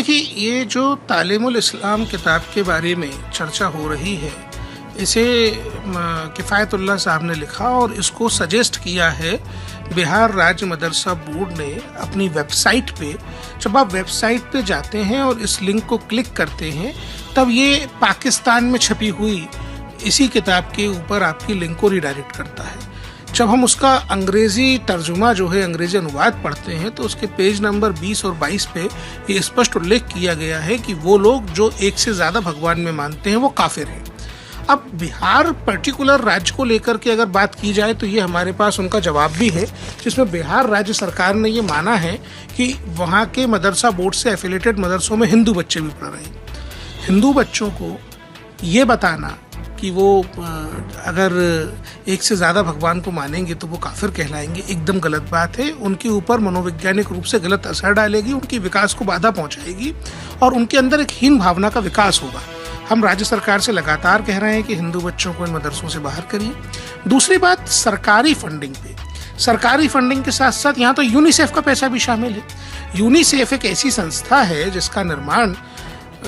देखिए, ये जो तालीमुल इस्लाम किताब के बारे में चर्चा हो रही है, इसे किफ़ायतुल्लाह साहब ने लिखा और इसको सजेस्ट किया है बिहार राज्य मदरसा बोर्ड ने अपनी वेबसाइट पे। जब आप वेबसाइट पे जाते हैं और इस लिंक को क्लिक करते हैं, तब ये पाकिस्तान में छपी हुई इसी किताब के ऊपर आपकी लिंक को रिडायरेक्ट करता है। जब हम उसका अंग्रेजी तर्जुमा जो है, अंग्रेजी अनुवाद पढ़ते हैं, तो उसके पेज नंबर 20 और 22 पे ये स्पष्ट उल्लेख किया गया है कि वो लोग जो एक से ज़्यादा भगवान में मानते हैं वो काफिर हैं। अब बिहार पर्टिकुलर राज्य को लेकर के अगर बात की जाए तो ये हमारे पास उनका जवाब भी है, जिसमें बिहार राज्य सरकार ने ये माना है कि वहाँ के मदरसा बोर्ड से एफिलेटेड मदरसों में हिंदू बच्चे भी पढ़ रहे हैं। हिंदू बच्चों को ये बताना कि वो अगर एक से ज़्यादा भगवान को मानेंगे तो वो काफिर कहलाएंगे, एकदम गलत बात है। उनके ऊपर मनोवैज्ञानिक रूप से गलत असर डालेगी, उनके विकास को बाधा पहुंचाएगी और उनके अंदर एक हीन भावना का विकास होगा। हम राज्य सरकार से लगातार कह रहे हैं कि हिंदू बच्चों को इन मदरसों से बाहर करिए। दूसरी बात, सरकारी फंडिंग पे, सरकारी फंडिंग के साथ साथ यहाँ तो यूनिसेफ का पैसा भी शामिल है। यूनिसेफ एक ऐसी संस्था है जिसका निर्माण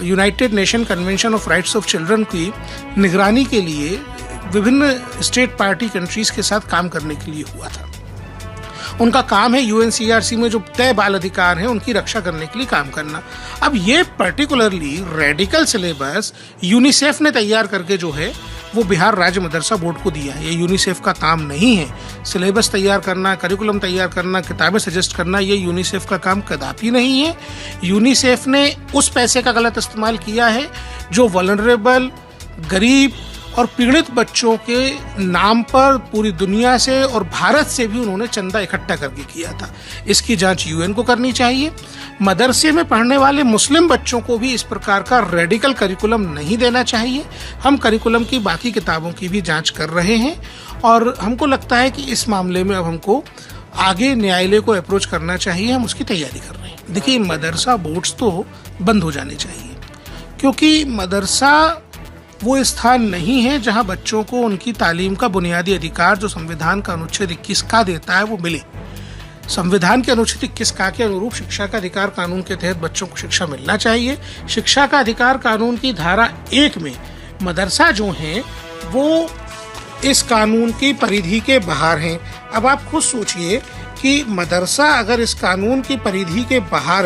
United nation convention of rights of children की निगरानी के लिए विभिन्न स्टेट पार्टी कंट्रीज के साथ काम करने के लिए हुआ था। उनका काम है यूएनसीआरसी में जो तय बाल अधिकार हैं उनकी रक्षा करने के लिए काम करना। अब ये पर्टिकुलरली रेडिकल सिलेबस यूनिसेफ ने तैयार करके जो है वो बिहार राज्य मदरसा बोर्ड को दिया है। ये यूनिसेफ का काम नहीं है। सिलेबस तैयार करना, करिकुलम तैयार करना, किताबें सजेस्ट करना, ये यूनिसेफ का काम कदापि नहीं है। यूनिसेफ ने उस पैसे का गलत इस्तेमाल किया है जो वल्नरेबल, गरीब और पीड़ित बच्चों के नाम पर पूरी दुनिया से और भारत से भी उन्होंने चंदा इकट्ठा करके किया था। इसकी जांच यूएन को करनी चाहिए। मदरसे में पढ़ने वाले मुस्लिम बच्चों को भी इस प्रकार का रेडिकल करिकुलम नहीं देना चाहिए। हम करिकुलम की बाकी किताबों की भी जांच कर रहे हैं और हमको लगता है कि इस मामले में अब हमको आगे न्यायालय को अप्रोच करना चाहिए। हम उसकी तैयारी कर रहे हैं। देखिए, मदरसा बोर्ड्स तो बंद हो जाने चाहिए, क्योंकि मदरसा वो स्थान नहीं है जहां बच्चों को उनकी तालीम का बुनियादी अधिकार जो संविधान का अनुच्छेद 21 का देता है वो मिले। संविधान के अनुच्छेद 21 का के अनुरूप शिक्षा का अधिकार कानून के तहत बच्चों को शिक्षा मिलना चाहिए। शिक्षा का अधिकार कानून की धारा 1 में मदरसा जो है वो इस कानून की परिधि के बाहर हैं। अब आप खुद सोचिए कि मदरसा अगर इस कानून की परिधि के बाहर